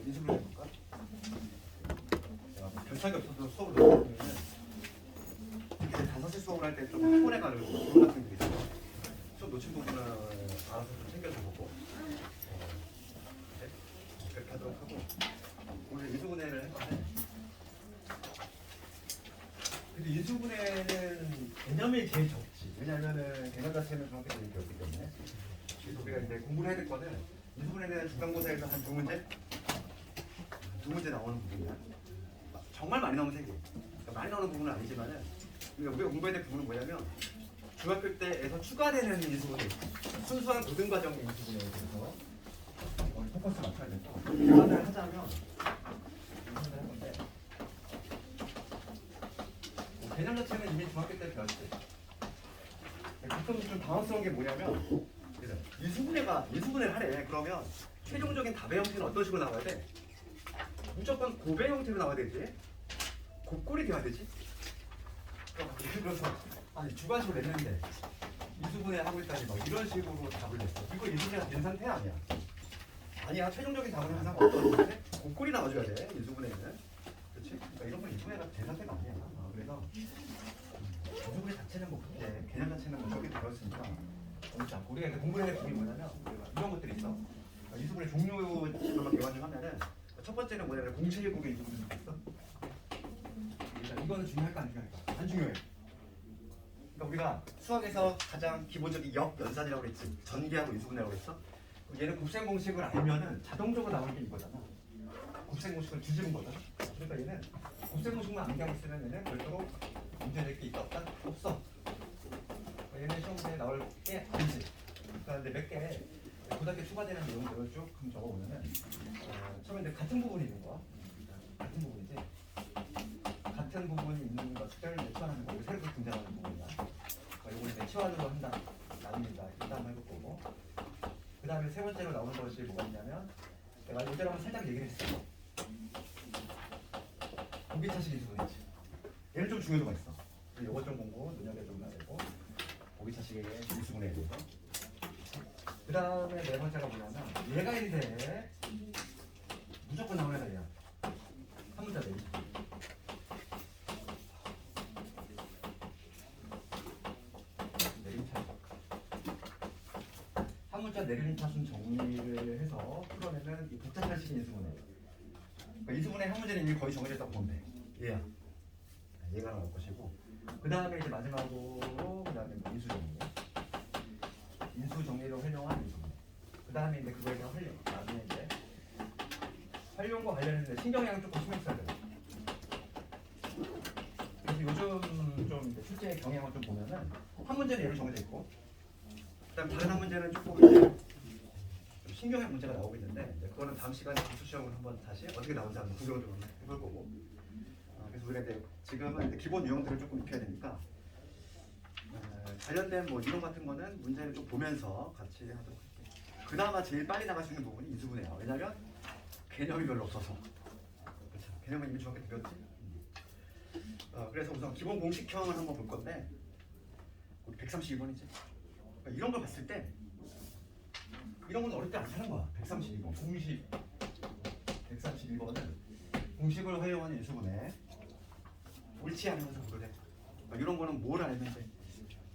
인수분해 해볼까? 제가 별 차이가 없어서 수업을 놓치면은 이렇게 다섯시 수업을 할 때 좀 피곤해가지고 그런 같은 게 있어요. 수업 놓친 부분은 알아서 좀 챙겨줘 보고 네? 그렇게 하도록 하고 오늘 인수분해를 할 건데 근데 인수분해는 개념이 제일 적지. 왜냐하면은 개념 자체는 정확히 되는 게 없기 때문에 그래서 우리가 이제 공부를 해야 될 거는 인수분해는 중간고사에서 한 두 문제 나오는 부분이야. 정말 많이 나오면 3개. 그러니까 많이 나오는 부분은 아니지만은 우리가 공부해야 될 부분은 뭐냐면 중학교 때에서 추가되는 인수분해, 순수한 고등과정의 인수분해에 대해서 포커스 맞춰야 되고 계산을 하자면 계산을 할 건데 개념 자체는 이미 중학교 때 배웠지. 가끔 좀 당황스러운 게 뭐냐면 인수분해를 하래. 그러면 최종적인 답의 형태는 어떤 식으로 나와야 돼? 무조건 곱의 형태로 나와야 되지. 곱꼴이 돼야 되지. 그래서 아니 주관식을 냈는데 인수분해 하고 있다니 막 이런 식으로 답을 냈어. 이거 인수분해가 된 상태 아니야. 아니야. 최종적인 답은 항상 어떤 상태? 곱꼴이 나와줘야 돼. 인수분해는. 그렇지? 그러니까 이런 건 인수분해가 된 상태가 아니야. 그래서 인수분해 자체는 뭐 그때 개념 자체는 뭐 저기 배웠으니까 자, 우리가 이제 공부를 해야 될 부분이 뭐냐면 이런 것들이 있어. 인수분해 종류로만 개관을 하면은 첫 번째는 뭐냐면 공식의 인수분해 있어. 이거는 중요할까 안 중요할까? 안 중요해. 그러니까 우리가 수학에서 가장 기본적인 역연산이라고 그랬지. 전개하고 인수분해라고 그랬어. 얘는 곱셈 공식을 알면은 자동적으로 나오는 게 이거잖아. 곱셈 공식을 뒤집은 거잖아. 그러니까 얘는 곱셈 공식만 암기하고 있으면 얘는 별도로 문제 낼 게 있다 없다? 없어. 얘는 시험에 나올 게 아니지. 그런데 몇 개 고등학교 추가되는 내용들을 쭉 적어보면은 처음에 이제 같은 부분이 있는 거야. 같은 부분이지. 같은 부분이 있는 것을 치환하는 거. 새롭게 등장하는 부분이야. 이걸 이제 치환으로 한다. 나눕니다. 일단 한번 해볼 거고. 그 다음에 세 번째로 나오는 것이 뭐가 있냐면 내가 예전에 한번 살짝 얘기를 했어. 고기차식 인수분해지. 얘는 좀 중요도가 있어. 이거 좀 공부 눈여겨줘야 되고 고기차식의 인수분해에 대해서. 그 다음에 네 번째가 뭐냐면 얘가 인데 무조건 나오는 애야. 한 문자 내리. 한 문자 내리는 차순 정리를 해서 풀어내는 이 복잡한 식의 인수분해. 그러니까 인수분해 한 문제는 이미 거의 정해졌다고 보면 돼. 얘야. 얘가 나올 것이고. 그 다음에 이제 마지막으로 그 다음에 인수정리. 인수정리로 활용한 인수분해. 그 다음에 이제 그거에 대한 활용. 나중에 이제 활용과 관련해서 신경량을 조금 신경 써야 돼요. 그래서 요즘 좀 이제 실제 경향을 좀 보면은 한 문제는 얘로 정해져 있고, 그다음 다른 한 문제는 조금 이제 신경의 문제가 나오고 있는데 그거는 다음 시간에 기출 시험을 한번 다시 어떻게 나오는지 한번 구경을 좀 해볼 거고. 그래서 우리가 이제 지금은 이제 기본 유형들을 조금 익혀야 되니까 관련된 뭐 이론 같은 거는 문제를 좀 보면서 같이 하도록 할게요. 그나마 제일 빨리 나갈 수 있는 부분이 인수분해야. 왜냐면 개념이 별로 없어서. 그렇죠. 개념은 이미 중학교 때 배웠지. 그래서 우선 기본 공식형을 한번 볼 건데 우리 132번이지. 그러니까 이런 걸 봤을 때 이런 건 어렵지 않다는 거야. 132번 공식. 132번은 공식을 활용하는 인수분해. 옳지 않은 것을 고르래. 그러니까 이런 거는 뭘 알면 돼?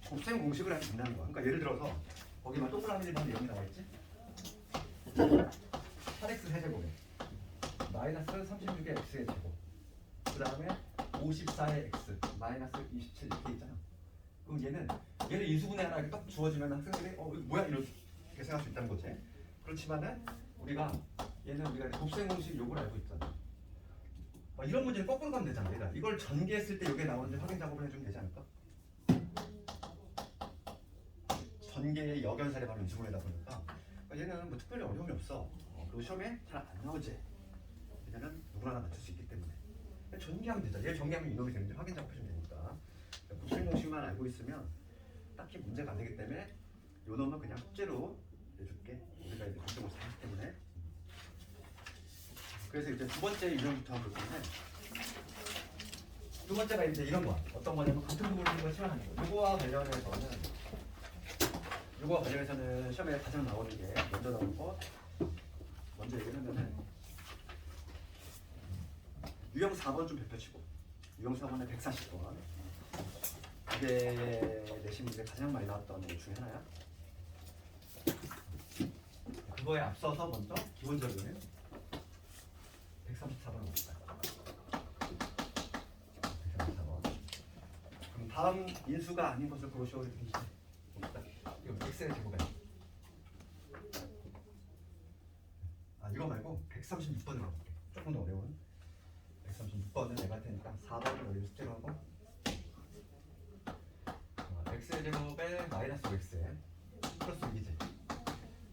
곱셈 공식을 알면 된다는 거야. 그러니까 예를 들어서 거기만 동그라미를 보면 여기 나와 있지. 8x 세제곱에 마이너스 36의 x의 제곱. 그 다음에 54의 x 마이너스 27 이렇게 있잖아. 그럼 얘는 인수분해 하나 이렇게 딱 주어지면 학생들이 이거 뭐야 이렇게 생각할 수 있다는 거지. 그렇지만은 우리가 곱셈 공식 요걸 알고 있잖아. 이런 문제는 거꾸로 가면 되잖아. 얘가 이걸 전개했을 때 여기에 나오는지 확인 작업을 해주면 되지 않을까? 전개의 역연살이 바로 인수분해다 보니까 얘는 뭐 특별히 어려움이 없어. 그리고 시험에 잘 안 나오지. 왜냐면 누구나 맞출 수 있기 때문에. 전개하면 되잖아. 얘 전개하면 이놈이 되는지 확인 작업해주면 되니까. 곱셈 공식만 알고 있으면 딱히 문제가 안 되기 때문에 요 놈은 그냥 숙제로 내줄게. 우리가 이제 곱셈 공식 하기 때문에. 그래서 이제 두 번째 유형부터 한번 볼 건데, 두 번째가 이제 이런 거. 어떤 거냐면 같은 부분을 치환하는 거. 이거와 관련해서는 이거 관련해서는 시험에 가장 나오는 게 먼저 나오는 거 먼저 얘기하면은 유형 4번 좀 펼치고 유형 4번에 140번 이게 내신 문제 가장 많이 나왔던 것 중에 하나야. 그거에 앞서서 먼저 기본적인 134번 봅시다. 134번. 그럼 다음 인수가 아닌 것을 고르시오 이렇게 봅시다. 이거 x의 제곱에 이거 말고 136번으로 가볼게. 조금 더 어려운 136번은 내가 할 테니까 4번을 여기 숙제로 하고 x의 제곱에 마이너스 5x에 플러스 6이지.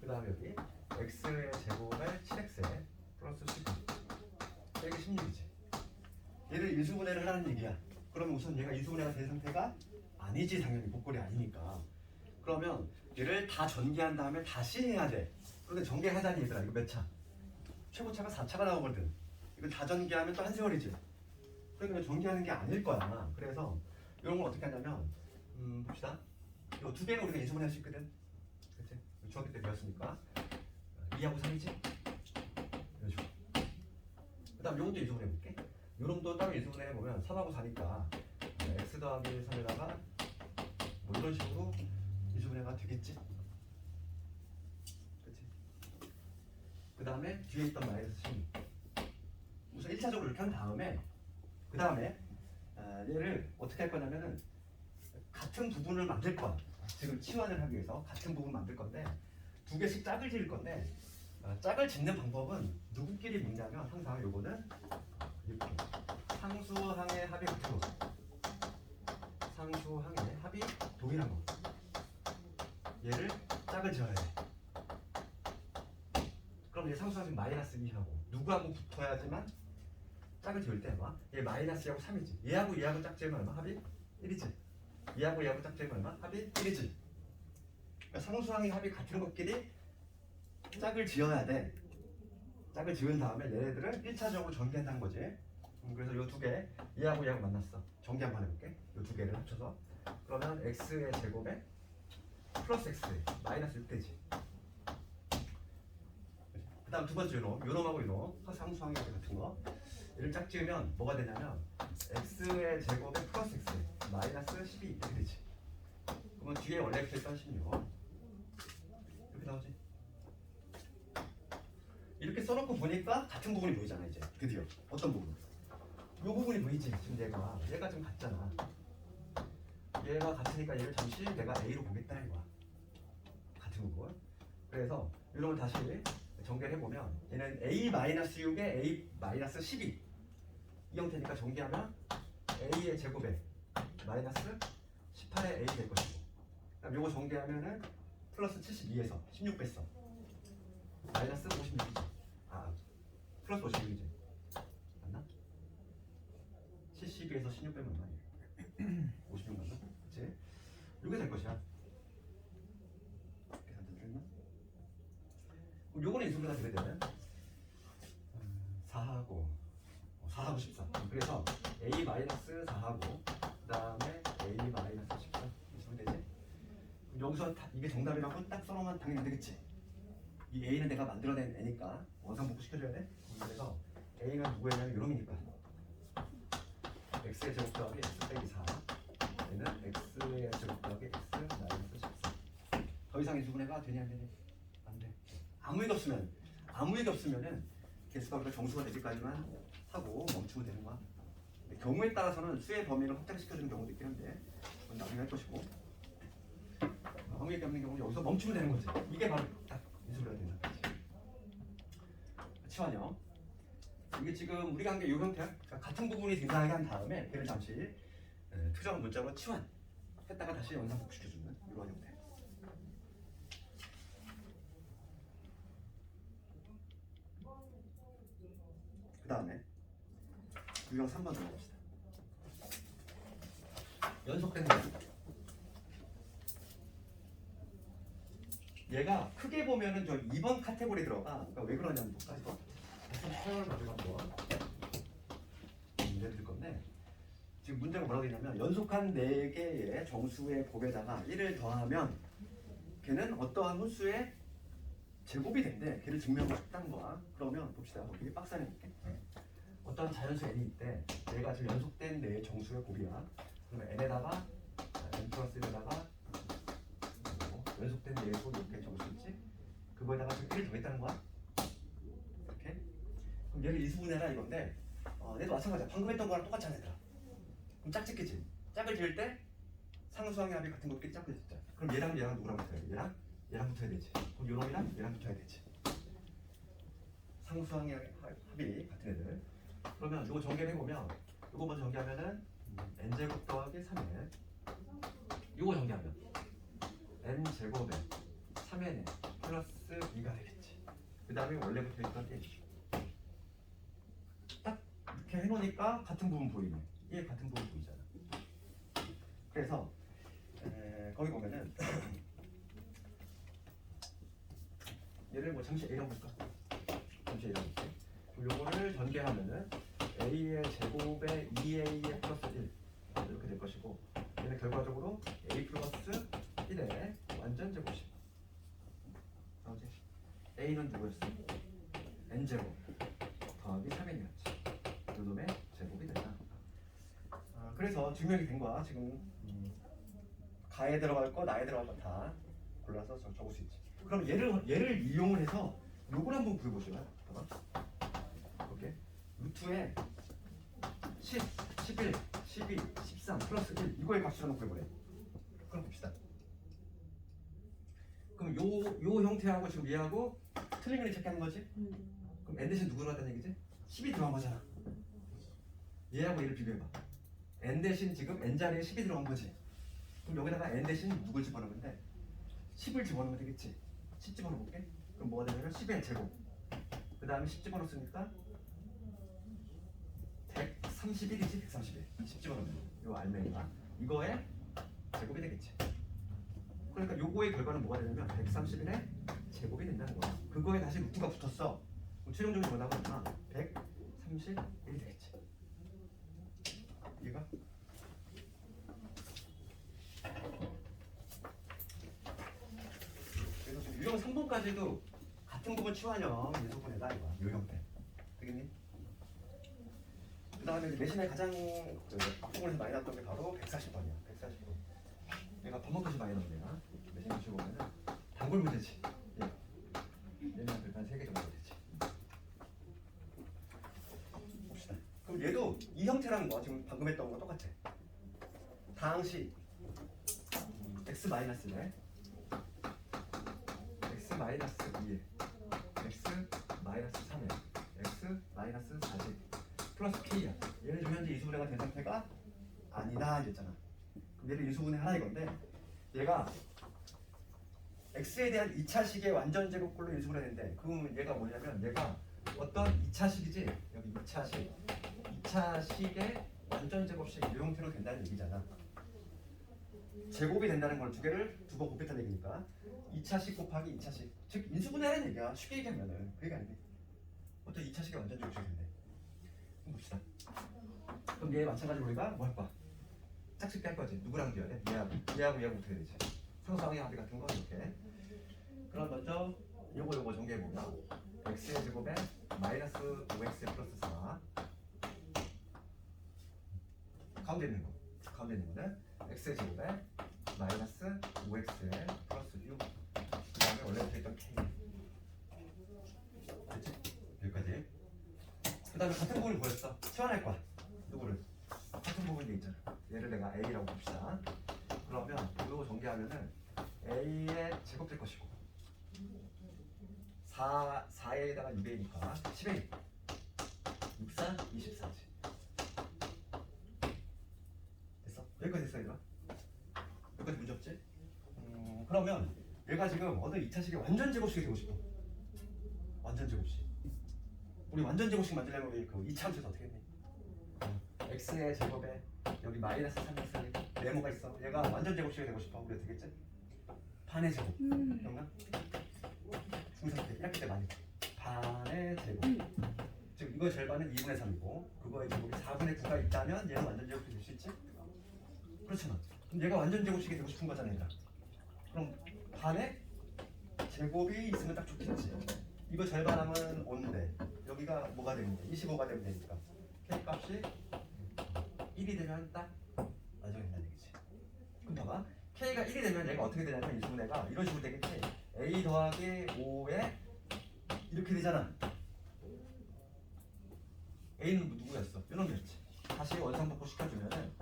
그 다음에 여기 x의 제곱에 7x에 플러스 12 빼기 16이지. 얘를 인수분해를 하라는 얘기야. 그러면 우선 얘가 인수분해가 된 상태가 아니지. 당연히 복골이 아니니까. 그러면 얘를 다 전개한 다음에 다시 해야 돼. 그런데 전개하자니 얘들아 이거 몇 차? 최고차가 4차가 나오거든. 이거 다 전개하면 또 한 세월이지. 그러니까 전개하는 게 아닐 거야. 그래서 이런 걸 어떻게 하냐면 봅시다. 이 두 개는 우리가 인수분해할 수 있거든. 그치? 중학교 때 배웠으니까 2하고 3이지? 이런 식으로. 그 다음 요것도 인수분해 해볼게. 요놈도 따로 인수분해 해보면 3하고 4니까 x 더하기 3에다가 뭐 이런 식으로 인수분해가 되겠지? 그치? 그 다음에 뒤에 있던 마이너스 16 우선 1차적으로 이렇게 한 다음에 그 다음에 얘를 어떻게 할 거냐면은 같은 부분을 만들 거야. 지금 치환을 하기 위해서 같은 부분 만들 건데 두 개씩 짝을 지을 건데 짝을 짓는 방법은 누구끼리 묶냐면 항상 요거는 이렇게 상수항의 합이 같은 거. 상수항의 합이 동일한 거. 얘를 짝을 지어야 돼. 그럼 얘 상수항이 마이너스 2하고 누구하고 붙어야지만 짝을 지을 때 얼마? 얘 마이너스 2하고 3이지. 얘하고 얘하고 짝 지으면 얼마? 합이 1이지. 얘하고 얘하고 짝 지으면 얼마? 합이 1이지. 그러니까 상수항의 합이 같은 것끼리 짝을 지어야 돼. 짝을 지은 다음에 얘네들을 1차적으로 전개한다는 거지. 그래서 이 두 개, 얘하고 얘하고 만났어. 전개 한번 해볼게. 이 두 개를 합쳐서. 그러면 x의 제곱에 플러스 x 마이너스 6되지. 그 다음 두 번째 요놈, 요놈하고 요놈 상수항의 합이 같은 거. 얘를 짝 지으면 뭐가 되냐면 x의 제곱에 플러스 x 마이너스 12 이렇게 되지. 그러면 뒤에 원래 있던 16 이렇게 나오지. 이렇게 써놓고 보니까 같은 부분이 보이잖아. 이제 드디어 어떤 부분? 이 부분이 보이지. 지금 얘가 지금 같잖아. 얘가 같으니까 얘를 잠시 내가 A로 보겠다 이거야. 같은 부분. 그래서 이런 걸 다시 전개를 해보면 얘는 A-6에 A-12 이 형태니까 전개하면 A의 제곱에 마이너스 18의 A 될 것이고 그럼 요거 전개하면은 플러스 72에서 16 뺐어. 마이너스 56이지. 플러스 56이지. 맞나? 72에서 16 빼면 얼마야? 56 맞나? 그치? 요게 될 것이야. 계산 좀 됐나? 그럼 요거는 인수분해가 되게 되면 4하고 14. 그래서 A-4하고 그 다음에 A-14 있으면 되지? 여기서 이게 정답이라고 딱 써놓으면 당연히 안 되겠지? 이 A는 내가 만들어낸 애니까 원상복구 시켜줘야 돼? 그래서 A는 누구냐면 요놈이니까 X의 제곱 더하기 X 빼기 4 얘는 X의 제곱 더하기 X 마이너스 14 더 이상 인수분해가 되냐 안 되냐? 안 돼. 아무 얘기 없으면은 개수가 정수가 될 때까지만 하고 멈추면 되는 거야. 근데 경우에 따라서는 수의 범위를 확장시켜주는 경우도 있긴 한데 그건 나중에 할 것이고 아무 얘기 없는 경우는 여기서 멈추면 되는 거지. 이게 바로 딱 인수분해가 된다. 치환형. 이게 지금 우리가 한 게 이 형태야. 그러니까 같은 부분이 등장하게 한 다음에 걔를 잠시 특정한 문자로 치환했다가 다시 영상 복시켜주는 이런 형태. 그 다음에 유형 3번 들어갑시다. 연속된 거. 얘가 크게 보면은 저 2번 카테고리 들어가. 그러니까 왜 그러냐면 볼까 이거. 설명을 가지고 한번 문제 드릴 건데 지금 문제가 뭐라고 되냐면 연속한 4개의 정수의 곱에다가 1을 더하면 걔는 어떠한 홀수의 제곱이 된대. 걔를 증명하고 싶다는 거야. 그러면 봅시다. 되게 빡세게 볼게. 어떤 자연수 n이 있대. 얘가 지금 연속된 네 정수의 곱이야. 그러면 n에다가 n 플러스 1에다가 연속된 네 곱 이렇게 적을 수 있지. 그거에다가 지금 1을 더했다는 거야. 이렇게. 그럼 얘를 이수분해라 이건데 얘도 마찬가지야. 방금 했던 거랑 똑같잖아 얘들아. 그럼 짝 짓겠지. 짝을 지을 때 상수항의 합이 같은 것끼리 짝을 짓자. 그럼 얘랑 누구랑 붙어야 돼? 얘랑 붙어야 되지. 그럼 요놈이랑 얘랑 붙어야 되지. 상수항의 합이 같은 애들. 그러면 이거 전개를 해보면 이거 먼저 전개하면은 n제곱 더하기 3n 이거 전개하면 n제곱에 3n 플러스 2가 되겠지. 그 다음에 원래부터 있던 1 딱 이렇게 해놓으니까 같은 부분 보이네. 얘 같은 부분 보이잖아. 그래서 거기 보면은 얘를 뭐 잠시 A라고 볼까? 잠시 A라고 볼게. 그럼 요거를 전개하면은 A의 제곱에 2A의 플러스 1 이렇게 될 것이고 얘는 결과적으로 A 플러스 1의 완전 제곱식. 나오지? A는 누구였어? N제곱 더하기 3N이었지. 요놈의 제곱이 된다. 그래서 증명이 된 거야. 지금 가에 들어갈 거, 나에 들어갈 거 다 골라서 적을 수 있지. 그럼 얘를 이용을 해서 요걸 한번 구해보시면 봐봐. 이렇게 루트에 10, 11, 12, 13 플러스 1 이거의 값을 한번 구해보래. 그럼 봅시다. 그럼 요 형태하고 지금 얘하고 틀린 걸 찾게 하는 거지? 그럼 n 대신 누구로 하다는 얘기지? 10이 들어간 거잖아. 얘하고 얘를 비교해봐. n 대신 지금 n 자리에 10이 들어간 거지. 그럼 여기다가 n 대신 누굴 집어넣으면 돼? 10을 집어넣으면 되겠지. 10 집어넣어볼게. 그럼 뭐가 되냐면 10의 제곱. 그 다음에 10 집어넣었으니까 131이지. 131. 10 집어넣으면 요 알맹이가 이거의 제곱이 되겠지. 그러니까 요거의 결과는 뭐가 되냐면 131의 제곱이 된다는 거야. 그거에 다시 루트가 붙었어. 그럼 최종적인 뭐라고 하나 131이 되겠지. 이해가? 그래서 지금 유형 3번까지도 같은 부분 치환형 예소분해다 이거야. 요 형태. 되겠니? 그 다음에 내신에 가장 학부모에서 많이 나왔던 게 바로 140번이야. 140번. 얘가 반복까지 많이 나오냐. 내신 보시고 보면은 단골 문제지. 얘는 일단 3개 정도 되지. 봅시다. 그럼 얘도 이 형태라는 거 지금 방금 했던 거 똑같아. 다항식 x-네 x-2에 x-3에 x-40 플러스 k야. 얘는 지금 현재 이수분해가 된 상태가 아니다 이랬잖아. 그럼 얘를 이수분해 하나 이건데 얘가 x에 대한 2차식의 완전 제곱꼴로 이수분해 된대. 그러면 얘가 뭐냐면 얘가 어떤 2차식이지 여기 2차식의 완전 제곱식 이 형태로 된다는 얘기잖아. 제곱이 된다는 걸 두 개를 두 번 곱했다는 얘기니까 2차식 곱하기 2차식 즉 인수분해라는 얘기야. 쉽게 얘기하면은 그게 아니네. 어떤 2차식의 완전 제곱식이 된대. 그럼 봅시다. 그럼 얘 마찬가지로 우리가 뭐 할 거야? 짝짓기 할 거지. 누구랑 비교해야 돼? 얘하고 어떻게 되지? 상수항의 합의 같은 거 이렇게. 그럼 먼저 요거 전개해보면 x의 제곱에 마이너스 5x 플러스 4 가운데 있는 거는 x의 제곱에 마이너스 5x 플러스 6 그 다음에 원래부터 있던 k 됐지? 여기까지. 그 다음에 같은 부분을 보였어. 치환할 거야. 누구를? 같은 부분이 있잖아. 얘를 내가 a라고 봅시다. 그러면 이거 전개하면은 a의 제곱 될 것이고 4에다가 6a니까 10a 64, 24지. 됐어? 여기까지 됐어 얘들아? 여기까지 문제 없지? 그러면 얘가 지금 어떤 2차식의 완전 제곱식이 되고 싶어. 완전 제곱식. 우리 완전 제곱식 만들려면 우리 그 2차 함수에서 어떻게 했니? x의 제곱에 여기 마이너스 3x 네모가 있어. 얘가 완전 제곱식이 되고 싶어. 우리 어떻게 했지? 반의 제곱. 기억나? 중3 때 1학기 때 많이 반의 제곱. 즉 이거의 절반은 2분의 3이고 그거의 제곱이 4분의 9가 있다면 얘는 완전 제곱식이 될 수 있지? 그렇잖아. 그럼 얘가 완전 제곱식이 되고 싶은 거잖아 얘들아. 그럼 반에 제곱이 있으면 딱 좋겠지. 이거 절반하면 5인데 여기가 뭐가 되면 돼? 25가 되면 되니까 K 값이 1이 되면 딱 완성된다는 얘기지. 그럼 봐봐. K가 1이 되면 얘가 어떻게 되냐면 인수분해가 이런 식으로 되겠지. A 더하기 5에 이렇게 되잖아. A는 누구였어? 이놈이었지. 다시 원상복구 시켜주면은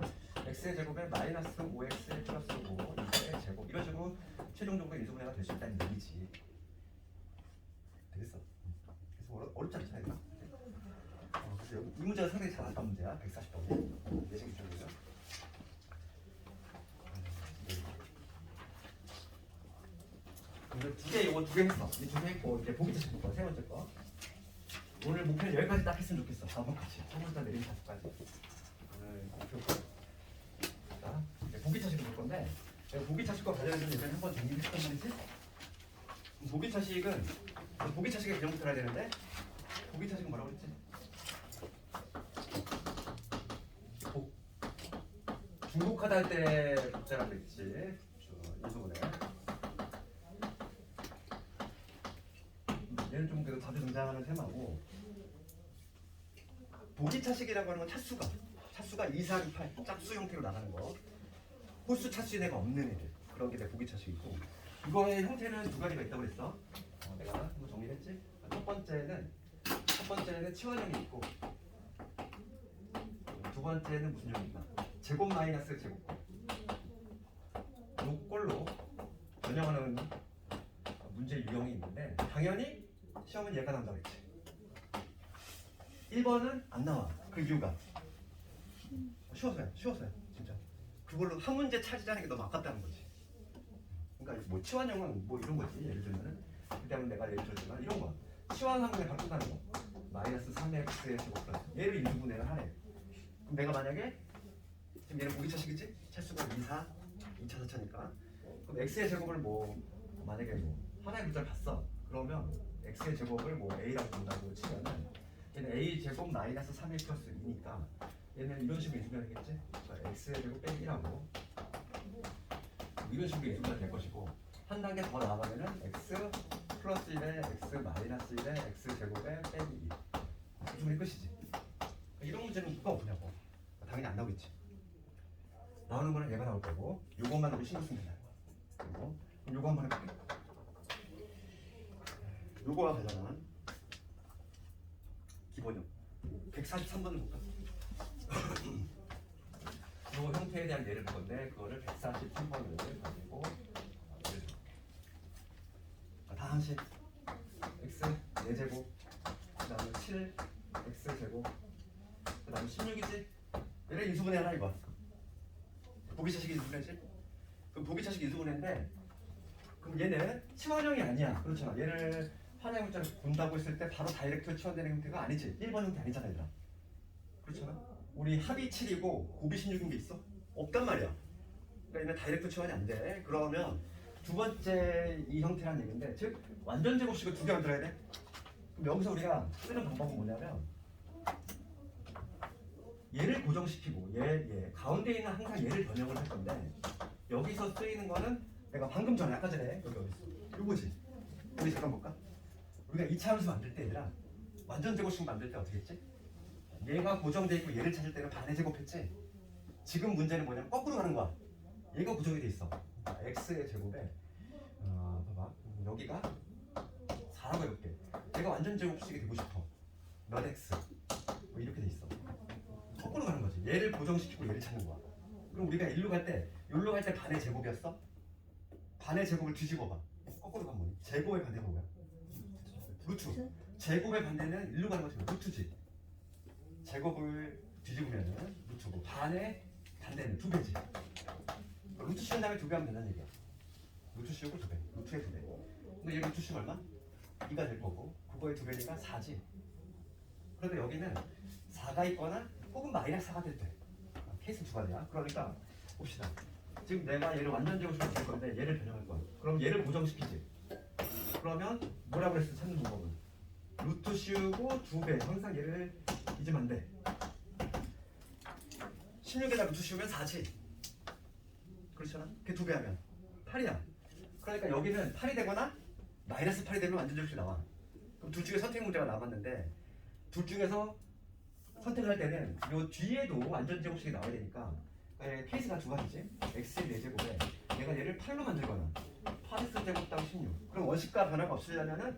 x의 제곱에 마이너스 5x 플러스 5 이거의 제곱 이런 식으로 최종적으로 인수분해가 될 수 있다는 얘기지. 되겠어. 그래서 어렵지 않잖아 이거. 그래서 여기 이 문제가 상당히 잘 나왔던 문제야. 140번 예식 기준이죠. 이거 두 개 했어. 이 두 개 했고 이제 보기 테스트 거 세 번째 거. 오늘 목표는 여기까지 딱 했으면 좋겠어. 4번까지. 처음부터 내린 5까지. 오늘 목표가. 자, 보기 차식을 볼 건데 보기 차식과 관련해서 예전에 한번 정리를 했단 말이지. 보기 차식은 보기 차식의 개념부터 알아야 되는데 보기 차식은 뭐라고 그랬지? 중복하다 할 때 복제라고 그랬지. 인수분해. 얘는 좀 그래도 자주 등장하는 테마고 보기 차식이라고 하는 건 차수가 2, 4, 2, 8 짝수 형태로 나가는 거. 홀수 차수인 애가 없는 애들 그런 게 내 보기 차식이고 이거의 형태는 두 가지가 있다고 그랬어. 내가 한번 정리했지. 첫 번째는 치환형이 있고 두 번째는 무슨 형인가? 제곱 마이너스 제곱꼴. 요꼴로 전형하는 문제 유형이 있는데 당연히 시험은 얘가 나온다고 했지. 1번은 안 나와. 그 이유가 쉬워서야 진짜. 그걸로 한 문제 차지하는 게 너무 아깝다는 거지. 그러니까 뭐 치환형은 뭐 이런 거지. 예를 들면은 그때는 내가 예를 들었지만 이런 거 치환항문에 바꾼다는 거 마이너스 3x의 제곱 플러스 얘를 인수분해를 하래. 그럼 내가 만약에 지금 얘는 보기 차식이지? 차수가 2, 4 2차 4차니까 그럼 x의 제곱을 뭐 만약에 뭐 하나의 글자를 봤어. 그러면 x의 제곱을 뭐 a라고 본다고 치면은 얘는 a 제곱 마이너스 3일 플러스 2니까 얘는 이런 식으로 인수분해하겠지? x의 제곱 빼기 1하고 이런 식으로 인수분해가 될 것이고 한 단계 더 나아가면은 x 플러스 1에 x 마이너스 1에 x 제곱에 빼기 2 인수분해 끝이지. 이런 문제는 누가 오냐고. 당연히 안 나오겠지. 나오는 거는 얘가 나올 거고 요것만 우리 신경 쓰면 된다는 거야. 그리고 요거 한번 해볼게. 요거와 관련한 기본형 143번을 볼까? 요 형태에 대한 예를 볼 건데 그거를 143번을 가지고 다 한식 x 4제곱 그 다음에 7 x 제곱 그 다음에 16이지? 얘를 인수분해 하나 이거 보기 차식 인수분해지? 그럼 보기 차식 인수분해인데 그럼 얘는 치환형이 아니야. 그렇잖아. 얘를 하나의 문자를 본다고 했을 때 바로 다이렉트 치환되는 형태가 아니지. 1번 형태 아니잖아 얘들아. 그렇잖아. 우리 합이 7이고 곱이 16인 게 있어? 없단 말이야. 그러니까 얘는 다이렉트 치환이 안 돼. 그러면 두 번째 이 형태라는 얘기인데 즉 완전 제곱식을 두 개 만들어야 돼. 그럼 여기서 우리가 쓰는 방법은 뭐냐면 얘를 고정시키고 얘 가운데 있는 항상 얘를 변형을 할 건데 여기서 쓰이는 거는 내가 방금 전에 아까 전에 여기 어디 있어? 요거지. 우리 잠깐 볼까? 우리가 2차 함수 만들 때 얘들아 완전 제곱식 만들 때 어떻게 했지? 얘가 고정돼 있고 얘를 찾을 때는 반의 제곱했지? 지금 문제는 뭐냐면 거꾸로 가는 거야. 얘가 고정이 돼 있어. x의 제곱에 봐봐 여기가 4라고 해볼게. 얘가 완전 제곱식이 되고 싶어. 몇 x 뭐 이렇게 돼 있어. 거꾸로 가는 거지. 얘를 고정시키고 얘를 찾는 거야. 그럼 우리가 일로 갈 때 반의 제곱이었어? 반의 제곱을 뒤집어 봐. 거꾸로 가면 뭐니? 제곱의 반대가 뭐야? 루트. 제곱의 반대는 일로 가는 거지. 루트지. 제곱을 뒤집으면은 루트고 반의 반대는 2배지. 루트 씌운 다음에 2배 하면 된다는 얘기야. 루트 씌우고 2배. 루트의 2배. 근데 얘 루트 씌우면 얼마? 2가 될 거고 그거의 2배니까 4지. 그런데 여기는 4가 있거나 혹은 마이너스 4가 될 때. 케이스 두 가지야. 그러니까 봅시다. 지금 내가 얘를 완전 제곱식으로 줄 건데 얘를 변형할 거야. 그럼 얘를 고정시키지. 그러면 뭐라고 그랬어? 찾는 방법은 루트 씌우고 2배. 항상 얘를 잊으면 안 돼. 16에다 루트 씌우면 4지. 그렇잖아. 그게 2배 하면 8이야. 그러니까 여기는 8이 되거나 마이너스 8이 되면 완전 제곱식이 나와. 그럼 둘 중에 선택 문제가 남았는데 둘 중에서 선택을 할 때는 요 뒤에도 완전 제곱식이 나와야 되니까 케이스가 두 가지지. x의 4제곱에 내가 얘를 8로 만들거나 8x 제곱당 16. 그럼 원식과 변화가 없으려면은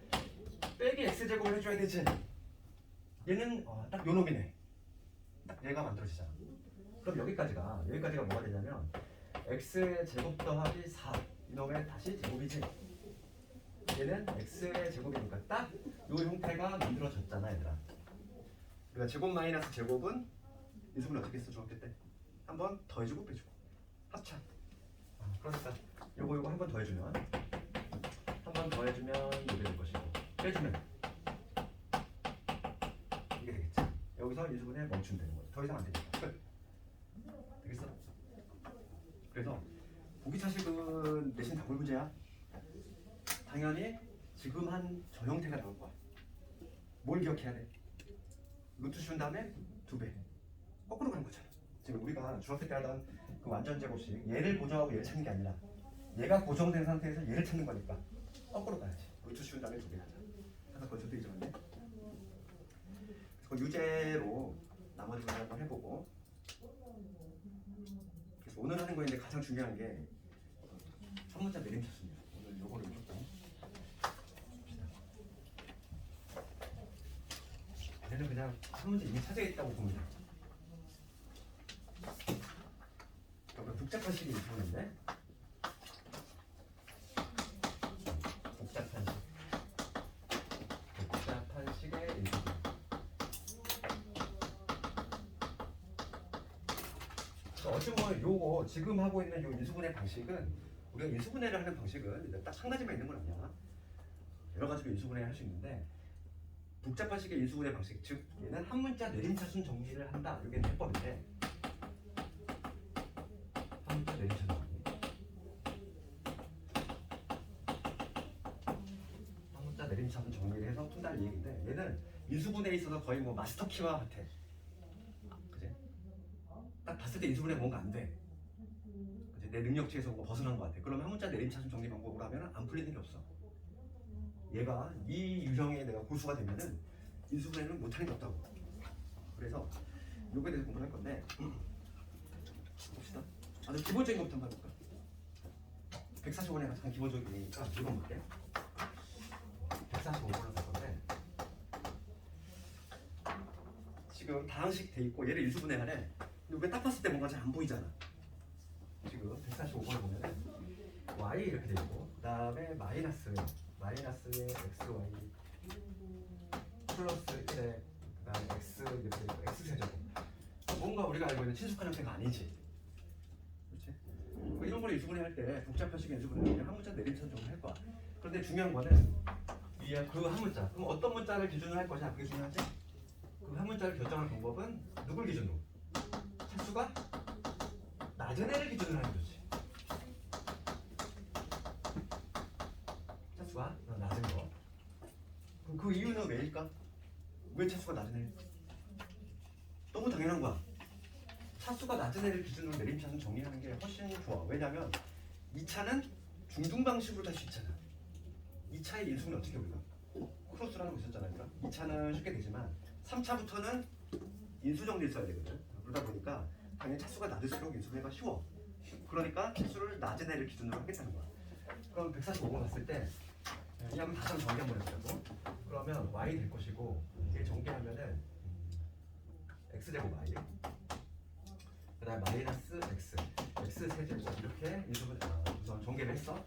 빼기 x제곱을 해줘야 되지. 얘는 딱 요 놈이네. 딱 얘가 만들어지잖아. 그럼 여기까지가 뭐가 되냐면 x의 제곱 더하기 4 이놈의 다시 제곱이지. 얘는 x의 제곱이니까 딱 요 형태가 만들어졌잖아 얘들아. 그러니까 제곱 마이너스 제곱은 인수분해 어떻게 했어 중학교 때? 한번 더해주고 빼주고 합차. 그러니까 요거 한 번 더해주면 한 번 더해주면 이게 될 것이고 빼주면 이게 되겠지. 여기서 인수분해 멈추면 되는 거죠. 더 이상 안 되니까 끝. 되겠어? 그래서 보기 차식은 내신 단골 문제야. 당연히 지금 한 저 형태가 나올 거야. 뭘 기억해야 돼? 루트 씌운 다음에 2배 거꾸로 가는 거잖아. 지금 우리가 중학교 때 하던 그 완전 제곱식 얘를 고정하고 얘를 찾는 게 아니라 얘가 고정된 상태에서 얘를 찾는 거니까 거꾸로 가야지. 루트 씌운 다음에 2배 하자. 그래서 그거 저도 잊어봤네. 그래서 유제로 나머지 문제 한번 해보고. 그래서 오늘 하는 거인데 가장 중요한 게 3문자 내림차수입니다. 오늘 요거를 조금 얘는 그냥 3문제 이미 찾아있다고 보면 돼. 그러니까 복잡한 식이 있었는데 복잡한 식의 인수분. 어찌 보면 요거 지금 하고 있는 요 인수분해 방식은 우리가 인수분해를 하는 방식은 딱 한 가지만 있는 건 아니야. 여러 가지로 인수분해를 할 수 있는데 복잡한 식의 인수분해 방식, 즉 얘는 한 문자 내림차순 정리를 한다. 이게 해법인데 한 문자 내림차순 정리. 한 문자 내림차순 정리를 해서 푼다는 얘기인데 얘는 인수분해에 있어서 거의 뭐 마스터 키와 같아. 그지? 딱 봤을 때 인수분해 뭔가 안 돼. 그치? 내 능력치에서 뭔가 벗어난 것 같아. 그러면 한 문자 내림차순 정리 방법으로 하면 안 풀리는 게 없어. 얘가 이 유형에 내가 고수가 되면은 인수분해는 못하는 게 없다고. 그래서 요거에 대해서 공부할 건데 봅시다. 아주 기본적인 것부터 한번 해볼까. 145번에 가장 기본적인 거니까 읽어볼게. 145번을 할 건데 지금 다항식 돼 있고 얘를 인수분해하래. 근데 왜 딱 봤을 때 뭔가 잘 안 보이잖아. 지금 145번을 보면은 y 이렇게 돼 있고 그 다음에 마이너스의 xy 플러스 1에 그다음에 x 이렇게 돼 있고 x 세제곱. 뭔가 우리가 알고 있는 친숙한 형태가 아니지. 그렇지? 뭐 이런 걸 인수분해 할 때 복잡한 식의 인수분해 할 때 한 문자 내림선 정도 할 거야. 그런데 중요한 거는 이 그 한 문자. 그럼 어떤 문자를 기준으로 할 것이냐 그게 중요하지? 그 한 문자를 결정할 방법은 누굴 기준으로? 차수가 낮은 애를 기준으로 하는 거지. 차수가 낮은 거. 그럼 그 이유는 왜일까? 왜 차수가 낮은 애? 너무 당연한 거야. 차수가 낮은 애를 기준으로 내림차순 정리하는 게 훨씬 좋아. 왜냐면 2차는 중등 방식으로 할 수 있잖아. 2차의 인수는 어떻게 우리가? 크로스라는 거 있었잖아요. 2차는 쉽게 되지만 3차부터는 인수 정리를 써야 되거든. 그러다 보니까 당연히 차수가 낮을수록 인수분해가 쉬워. 그러니까 차수를 낮은 애를 기준으로 하겠다는 거야. 그럼 145번 갔을 때 이 한번 다시 한번 정리 한번 해보자고. 그러면 y 될 것이고 이게 정리하면은 x제곱 y 그 다음에 마이너스 x 세제곱 이렇게 인수분 우선 전개를 했어.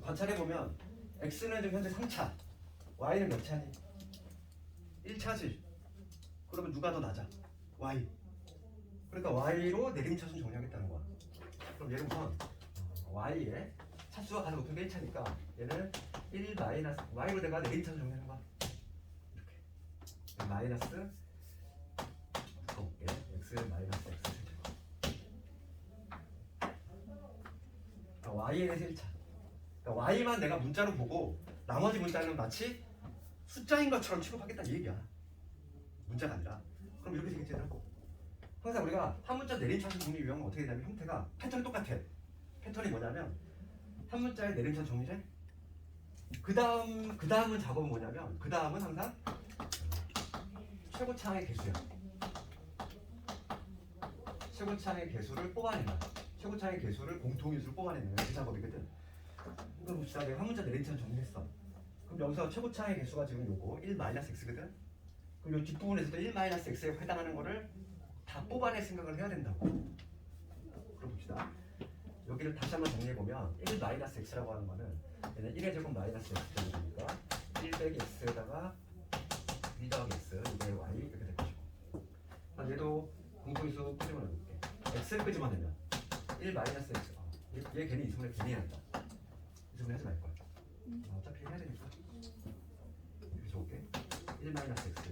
관찰해보면 x는 지금 현재 3차 y는 몇 차니? 1차지. 그러면 누가 더 낮아? y. 그러니까 y로 내림차순 정리하겠다는 거야. 그럼 얘는 우선 y에 차수가 가장 높은 게 1차니까 얘는 1 마이너스 y로 내가 내림차순 정리하는 거야. 이렇게 마이너스 볼게. x 마이너스 x 세제곱. y에 대해서 1차. 그러니까 y만 내가 문자로 보고 나머지 문자는 마치 숫자인 것처럼 취급하겠다는 얘기야. 문자가 아니라. 그럼 이렇게 되겠지. 항상 우리가 한 문자 내림차순 정리 유형은 어떻게 되냐면 형태가 패턴이 똑같아. 패턴이 뭐냐면 한 문자의 내림차 정리해. 그 다음은 작업은 뭐냐면 그 다음은 항상 최고차의 개수야. 최고차의 개수를 뽑아낸다. 최고차의 개수를 공통인수를 뽑아내는 그 작업이거든. 그럼 봅시다. 내가 한 문자 내림차 정리했어. 그럼 여기서 최고차의 개수가 지금 요거 1-x거든. 그럼 이 뒷부분에서도 1-x에 해당하는 거를 다 뽑아낼 생각을 해야 된다고. 그럼 봅시다. 여기를 다시 한번 정리해보면 1-x라고 하는 거는 얘는 1의 제곱 마이너스 x 제곱이니까 1 빼기 x에다가 2 더하기 x 2의 y 이렇게 될 것이고, 얘도 공통인수 끄집어내볼게. x를 끄집어내면 1-x 얘 괜히 이수분해 괜히 한다. 이수분해 하지 말걸. 어차피 해야 되니까 이렇게 적을게. 1-x에 1 플러스 x지.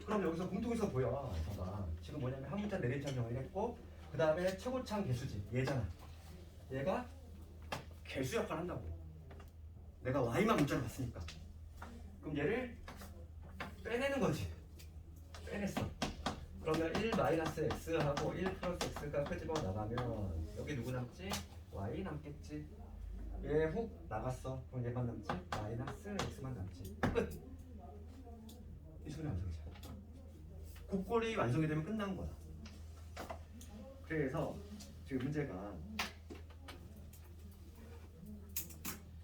그럼 여기서 공통인수가 보여. 봐봐. 지금 뭐냐면 한 문자 내림차 정리를 했고 그 다음에 최고차항 개수지. 얘잖아. 얘가 개수 역할을 한다고. 내가 y만 문자로 봤으니까. 그럼 얘를 빼내는 거지. 빼냈어. 그러면 1-x하고 1 플러스 x가 끄집어 나가면 여기 누구 남지? y 남겠지. 얘 훅 나갔어. 그럼 얘만 남지? 마이너스 x만 남지. 끝. 이 소리 완성이죠. 곡골이 완성이 되면 끝난 거야. 그래서 지금 문제가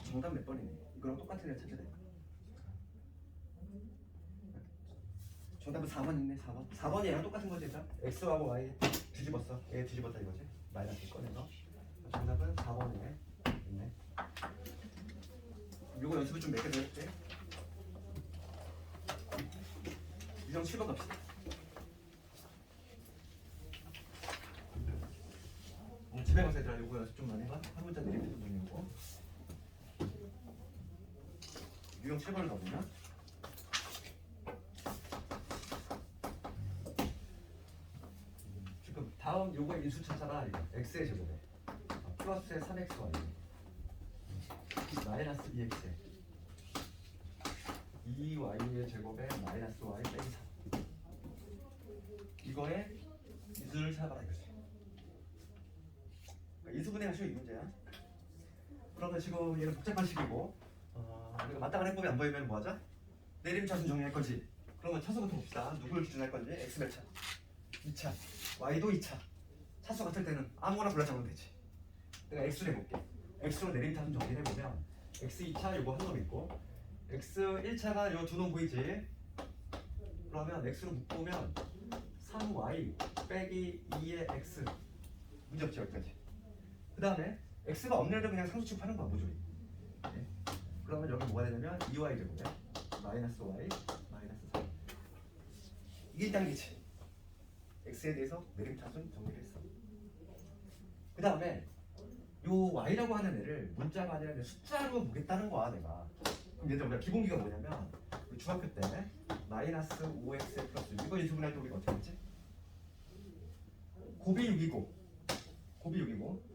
정답 몇 번이니? 이거랑 똑같은 애 찾아야 돼. 정답은 4번 있네. 4번. 4번이 얘랑 똑같은 거지. 일단 x하고 y 뒤집었어. 얘 뒤집었다 이거지. 마이너스 꺼내서. 정답은 4번에 있네. 요거 연습을 좀 몇 개 더 해볼게. 유형 7번 갑시다. 집에 가서 얘들아 요거 연습 좀 많이 해봐. 한 문자 내림표 좀 해보고. 유형 7번을 가보면 지금 다음 요거의 인수 찾아라. x의 제곱에 플러스의 3xy 마이너스 2x에 2y의 제곱에 마이너스 y 빼기 3 이거의 인수를 찾아라 이거지. 인수분해 하시오 이 문제야. 그러면 지금 얘는 복잡한 식이고 우리가 맞다간 해법이 안 보이면 뭐하자? 내림차순 정리할 거지. 그러면 차수부터 봅시다. 누구를 기준할 건지 x 몇 차? 2차. y도 2차. 차수 같을 때는 아무거나 골라잡으면 되지. 내가 x를 해볼게. x로 내림차순 정리를 해보면 x 2차 요거 한 놈 있고 x 1차가 요 두 놈 보이지? 그러면 x로 묶으면 3y 빼기 2의 x 문제 없지 여기까지. 그 다음에 x가 없는 애들 그냥 상수 취급하는 거야 모조리. 네. 그러면 여기 뭐가 되냐면 2y 제곱에 마이너스 y 마이너스 3 이게 1단계지. x에 대해서 내림차순 정리를 했어. 그 다음에 요 y라고 하는 애를 문자가 아니라 내 숫자로 보겠다는 거야 내가. 그럼 얘들아 우리가 기본기가 뭐냐면 우리 중학교 때 마이너스 5x 플러스 이거 인수분할 때 우리가 어떻게 했지? 곱이 6이고 곱이 6이고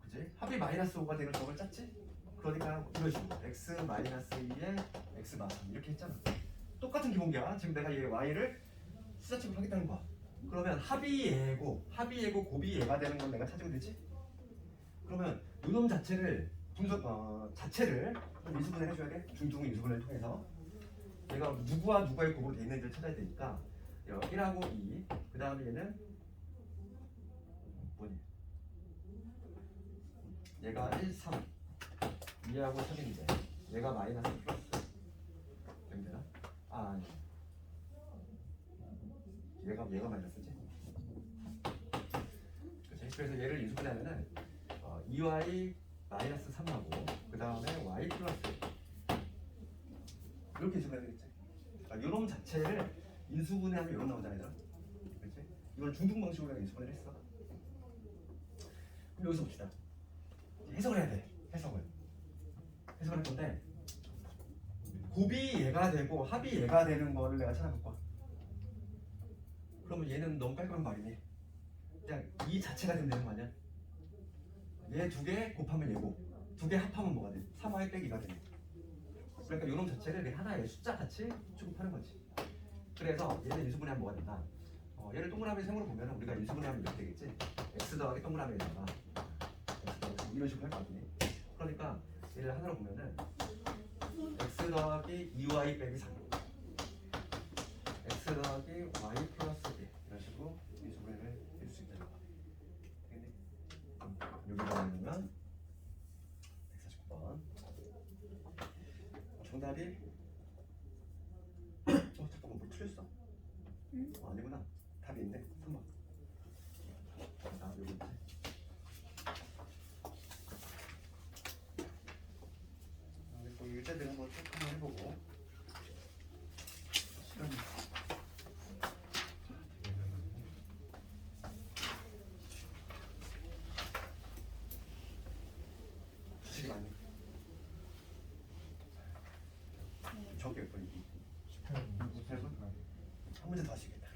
그치? 합이 마이너스 5가 되는 점을 짰지? 그러니까 이런 식으로 x 마이너스 2에 x 마이너스 3 이렇게 했잖아. 똑같은 기본기야. 지금 내가 얘 y를 숫자 취급하겠다는 거야. 그러면 합이 얘고 곱이 얘가 되는 건 내가 찾으면 되지? 그러면 요놈 자체를 자체를 인수분해 해줘야 돼. 중증 인수분해를 통해서 얘가 누구와 누구의 곱으로 돼 있는지를 찾아야 되니까 1하고 2, 그 다음에 얘는 뭐니? 얘가 1, 3, 2하고 3인데 얘가 마이너스 플러스 되면 되나? 아니 얘가 마이너스지. 그치? 그래서 얘를 인수분해하면은 2y 마이너스 3하고 그 다음에 y 플러스 이렇게 인수분해야 되겠지. 요놈 자체를 인수분해하면 요런 나오잖아요. 그치? 이걸 중등 방식으로 내가 인수분해를 했어. 그럼 여기서 봅시다. 해석을 해야 돼. 해석을 할 건데 곱이 얘가 되고 합이 얘가 되는 거를 내가 찾아볼 거야. 그러면 얘는 너무 깔끔한 말이니 그냥 이 자체가 된다는 거 아니야? 얘 두 개 곱하면 얘고 두 개 합하면 뭐가 돼? 3y 빼기 2가 되네. 그러니까 요놈 자체를 내 하나의 숫자 같이 취급하는 거지. 그래서 얘는 인수분해하면 뭐가 된다? 얘를 동그라미 생으로 보면 우리가 인수분해하면 이렇게 되겠지. x 더하기 동그라미에다가 x 더하기 이런 식으로 할 거 같네. 그러니까 얘를 하나로 보면은 x 더하기 2y 빼기 3 x 더하기 y 플러스 b 이런 식으로 인수분해를 해줄 수 있다는 거. 되겠네? 여기다가 넣으면 149번 정답이 잠깐만 뭐 틀렸어? 아니구나. 답이 있네. 3번. 아, 여기 있지. 또 일자들 한번 쭉 한번 해보고. 시간이. 지금 아니. 저기 몇 번이지? 18번? 한 문제 더 하시겠다.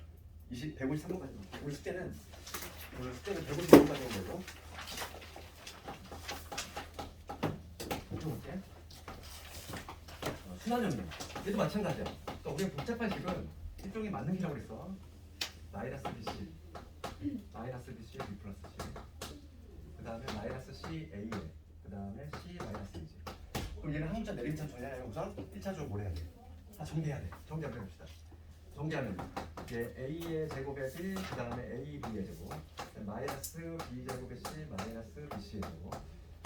153번까지. 우리 숙제는 오늘 숙제는 152번까지 온 거고. 좀 볼게. 순환정리. 얘도 마찬가지야. 또 우리가 복잡한 식은 일종의 맞는 기라고 그랬어. 마이너스 BC, 마이너스 BC, B 플러스 C. 그 다음에 마이너스 C, A, 그 다음에 C, 마이너스 A지. 그럼 얘는 한 문자 내림차 정리하려면 우선 1차적으로 뭘 해야 돼? 다 정리해야 돼. 정리 한번 해봅시다. 정리하면 이제 A의 제곱의 B, 그 다음에 A, B의 제곱, 마이너스 B 제곱의 C, 마이너스 BC의 제곱,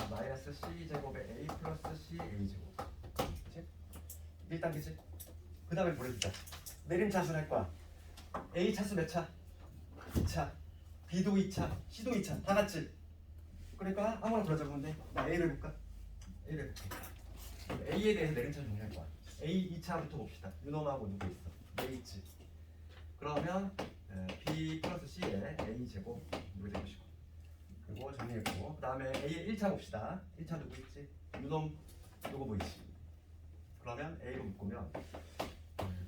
마이너스 C 제곱의 A 플러스 C, A 제곱. 그치? 1단계지? 그 다음에 보내주자. 내림차수 할 거야. A 차수 몇 차? 2차. B도 2차, C도 2차. 다 같이. 그러니까 아무나 불러잡으면 돼. 나 A를 해볼까? A를 해볼게. A에 대해서 내림차 정리할 거야. A 2차부터 봅시다. 유놈하고 누구 있어? H. 그러면 B 플러스 C에 A 제곱 누구 제곱이고. 그리고 정리했고. 그 다음에 A의 1차 봅시다. 1차 누구 있지? 유놈 누구 보이지? 그러면 A로 묶으면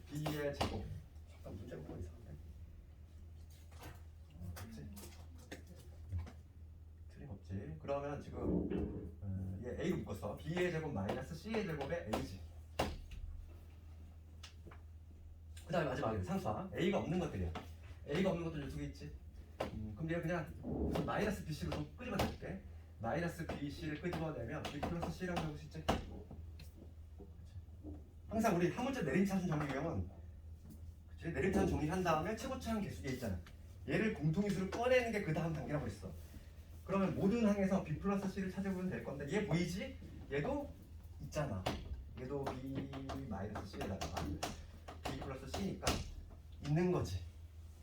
B의 제곱. 잠깐 문제가 뭐가 이상한데? 그렇지? 틀림없지. 그러면 지금 얘 A로 묶었어. B의 제곱 마이너스 C의 제곱에 A지. 그 다음에 마지막에 상수와 A가 없는 것들이야. A가 없는 것들 이쪽에 있지. 그럼 내가 그냥 마이너스 BC로 좀 끄집어낼게. 마이너스 BC를 끄집어내면 B 플러스 C라고 적을 수 있지. 항상 우리 한 문제 내림차순 정리하면 내림차순 정리한 다음에 최고차항 개수계 있잖아. 얘를 공통인수를 꺼내는 게 그 다음 단계라고 했어. 그러면 모든 항에서 B 플러스 C를 찾아보면 될 건데 얘 보이지? 얘도 있잖아. 얘도 B 마이너스 C에다가 B 플러스 C니까 있는 거지.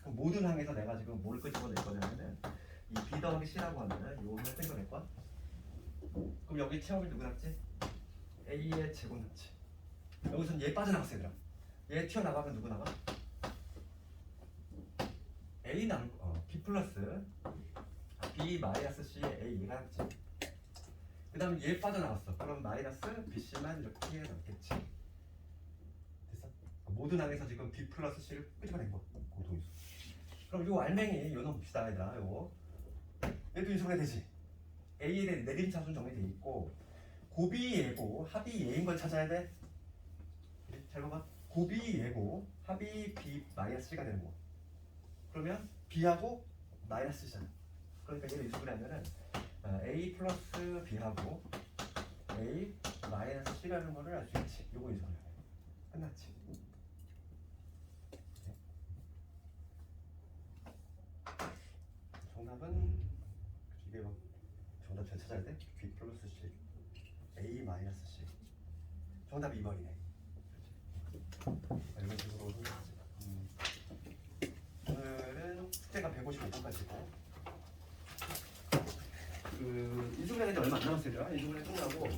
그럼 모든 항에서 내가 지금 뭘 끄집어낼 거냐면은 이 B 더하기 C라고 하면은 요 항을 땡겨낼 거야. 그럼 여기 채워이 누구 났지? A의 제곱 났지. 여기서는 얘 빠져나갔어 얘들아. 얘 튀어나가면 누구 나가? A 남 B 플러스 B 마이너스 C의 A가 남지. 그 다음에 얘 빠져나갔어. 그럼 마이너스 BC만 이렇게 남겠지. 됐어? 모든 항에서 지금 B 플러스 C를 끄집어낸 거야. 공통인수. 그럼 요 알맹이 요놈 봅시다 얘들아. 요거 얘도 인수분해 되지. A에 대한 내림차순 정리돼 있고 곱이 얘고 합이 얘인 걸 찾아야 돼. 잘 봐봐. 곱이 얘고 합이 B 마이너스 C가 되는 거. 그러면 B하고 마이너스 C잖아. 그러니까 얘를 인수분해하면은 A 플러스 B하고 A 마이너스 C라는 거를 알 수 있지. 요거 인수분해. 끝났지. 정답은 이게 뭐 정답 잘 찾아야 돼. B 플러스 C A 마이너스 C. 정답 2번이네. 이런 식으로 오늘은 숙제가 155번까지고 그 이주분해는 이제 얼마 안 남았어요. 이주분해 끝나고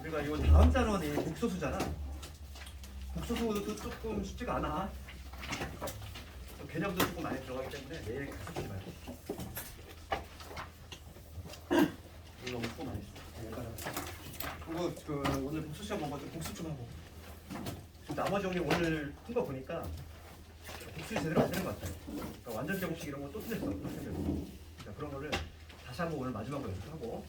우리가 이거 다음 단원이 복소수잖아. 복소수도 조금 쉽지가 않아. 개념도 조금 많이 들어가기 때문에 내일 가서 보지 말고. 이거 너무 수고 많이 했어. 그리고 그 오늘 복수 시험 본 거 좀 복습 좀 하고. 나머지 형님 오늘 푼 거 보니까 복습이 제대로 안 되는 것 같아요. 그러니까 완전 제곱식 이런 거 또 틀렸어. 그러니까 그런 거를 다시 한번 오늘 마지막으로 연습하고